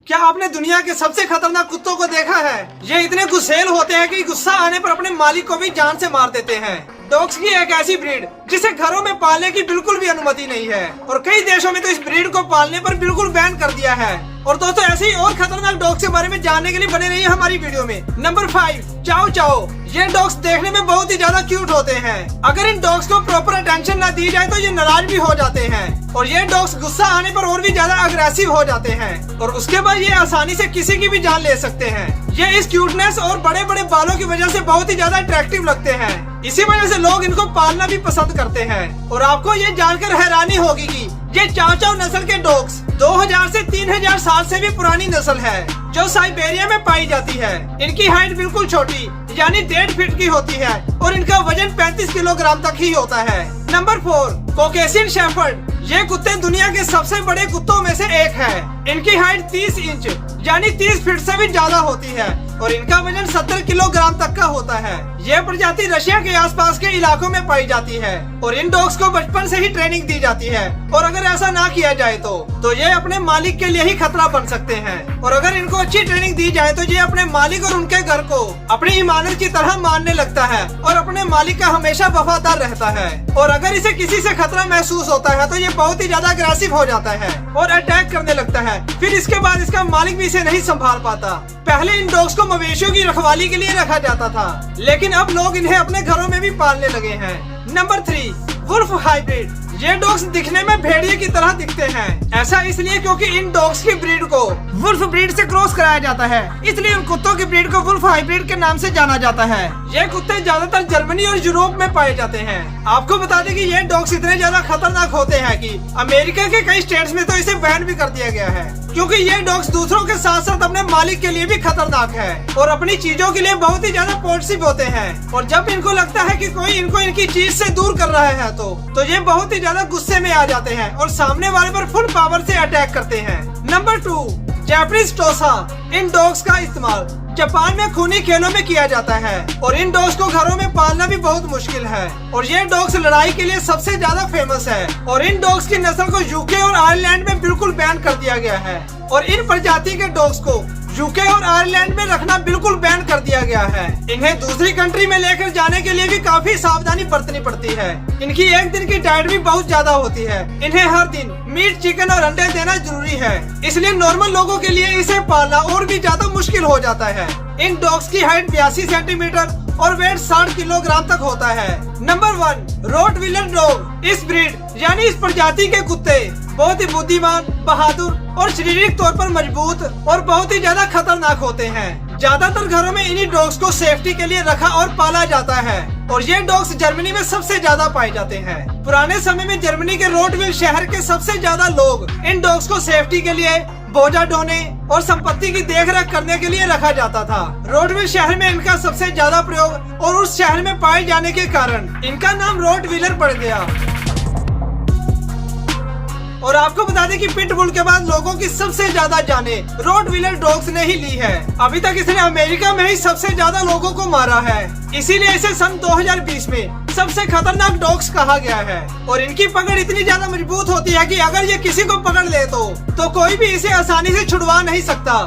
क्या आपने दुनिया के सबसे खतरनाक कुत्तों को देखा है? ये इतने गुस्सैल होते हैं कि गुस्सा आने पर अपने मालिक को भी जान से मार देते हैं। डॉग्स की एक ऐसी ब्रीड जिसे घरों में पालने की बिल्कुल भी अनुमति नहीं है और कई देशों में तो इस ब्रीड को पालने पर बिल्कुल बैन कर दिया है। और दोस्तों ऐसे ही और खतरनाक डॉग्स के बारे में जानने के लिए बने रहिए हमारी वीडियो में। नंबर 5, चाओ चाओ। ये डॉग्स देखने में बहुत ही ज्यादा क्यूट होते हैं। अगर इन डॉग्स को प्रॉपर अटेंशन न दी जाए तो ये नाराज भी हो जाते हैं और ये डॉग्स गुस्सा आने पर और भी ज्यादा अग्रेसिव हो जाते हैं और उसके बाद ये आसानी से किसी की भी जान ले सकते हैं। ये इस क्यूटनेस और बड़े बड़े बालों की वजह से बहुत ही ज्यादा अट्रैक्टिव लगते हैं। इसी वजह से लोग इनको पालना भी पसंद करते हैं। और आपको ये जानकर हैरानी होगी कि ये चाओ चाओ नस्ल के डॉग्स 2000 से 3000 साल से भी पुरानी नस्ल है जो साइबेरिया में पाई जाती है। इनकी हाइट बिल्कुल छोटी यानी 1.5 फीट की होती है और इनका वजन 35 किलोग्राम तक ही होता है। Number 4, Caucasian shepherd. ये कुत्ते दुनिया के सबसे बड़े कुत्तों में से एक है। इनकी हाइट 30 इंच यानी 30 फीट से भी ज्यादा होती है और इनका वजन 70 किलोग्राम तक का होता है। यह प्रजाति रशिया के आसपास के इलाकों में पाई जाती है और इन डॉग्स को बचपन से ही ट्रेनिंग दी जाती है और अगर ऐसा ना किया जाए तो ये अपने मालिक के लिए ही खतरा बन सकते हैं। और अगर इनको अच्छी ट्रेनिंग दी जाए तो ये अपने मालिक और उनके घर को अपनी इमानत की तरह मानने लगता है और अपने मालिक का हमेशा वफादार रहता है। और अगर इसे किसी से खतरा महसूस होता है तो ये बहुत ही ज्यादा अग्रेसिव हो जाता है और अटैक करने लगता है। फिर इसके बाद इसका मालिक भी इसे नहीं संभाल पाता। पहले इन डॉग्स को मवेशियों की रखवाली के लिए रखा जाता था लेकिन अब लोग इन्हें अपने घरों में भी पालने लगे हैं। Number 3, wolf hybrid. ये डॉग्स दिखने में भेड़िए की तरह दिखते हैं। ऐसा इसलिए क्योंकि इन डॉग्स की ब्रीड को वुल्फ ब्रीड से क्रॉस कराया जाता है, इसलिए इन कुत्तों की ब्रीड को वुल्फ हाइब्रिड के नाम से जाना जाता है। ये कुत्ते ज्यादातर जर्मनी और यूरोप में पाए जाते हैं। आपको बता दें कि ये डॉग्स इतने ज्यादा खतरनाक होते हैं कि अमेरिका के कई स्टेट्स में तो इसे बैन भी कर दिया गया है क्योंकि ये डॉग्स दूसरों के साथ साथ अपने मालिक के लिए भी खतरनाक है और अपनी चीजों के लिए बहुत ही ज्यादा पॉजिटिव होते हैं। और जब इनको लगता है कि कोई इनको इनकी चीज से दूर कर रहा है तो ये बहुत ही ज्यादा गुस्से में आ जाते हैं और सामने वाले पर फुल पावर से अटैक करते हैं। नंबर 2, जैपनीज टोसा। इन डॉग्स का इस्तेमाल जापान में खूनी खेलों में किया जाता है और इन डॉग्स को घरों में पालना भी बहुत मुश्किल है और ये डॉग्स लड़ाई के लिए सबसे ज्यादा फेमस है। और इन डॉग्स की नस्ल को यूके और आयरलैंड में बिल्कुल बैन कर दिया गया है और इन प्रजाति के डॉग्स को यूके और आयरलैंड में रखना बिल्कुल बैन कर दिया गया है। इन्हें दूसरी कंट्री में लेकर जाने के लिए भी काफी सावधानी बरतनी पड़ती है। इनकी एक दिन की डाइट भी बहुत ज्यादा होती है। इन्हें हर दिन मीट, चिकन और अंडे देना जरूरी है, इसलिए नॉर्मल लोगों के लिए इसे पालना और भी ज्यादा मुश्किल हो जाता है। इन डॉग्स की हाइट 82 सेंटीमीटर और वेट 60 किलोग्राम तक होता है। Number 1, Rottweiler dog. इस ब्रीड यानी इस प्रजाति के कुत्ते बहुत ही बुद्धिमान, बहादुर और शारीरिक तौर पर मजबूत और बहुत ही ज्यादा खतरनाक होते हैं। ज्यादातर घरों में इन्हीं डॉग्स को सेफ्टी के लिए रखा और पाला जाता है और ये डॉग्स जर्मनी में सबसे ज्यादा पाए जाते हैं। पुराने समय में जर्मनी के रोटविल शहर के सबसे ज्यादा लोग इन डॉग्स को सेफ्टी के लिए, बोझा ढोने और संपत्ति की देखरेख करने के लिए रखा जाता था। रोटविल शहर में इनका सबसे ज्यादा प्रयोग और उस शहर में पाए जाने के कारण इनका नाम रोटविलर पड़ गया। और आपको बता दें कि पिटबुल के बाद लोगों की सबसे ज्यादा जाने रोटविलर डॉग्स ने ही ली है। अभी तक इसने अमेरिका में ही सबसे ज्यादा लोगों को मारा है, इसीलिए इसे सन 2020 में सबसे खतरनाक डॉग्स कहा गया है। और इनकी पकड़ इतनी ज्यादा मजबूत होती है कि अगर ये किसी को पकड़ ले तो कोई भी इसे आसानी से छुड़वा नहीं सकता।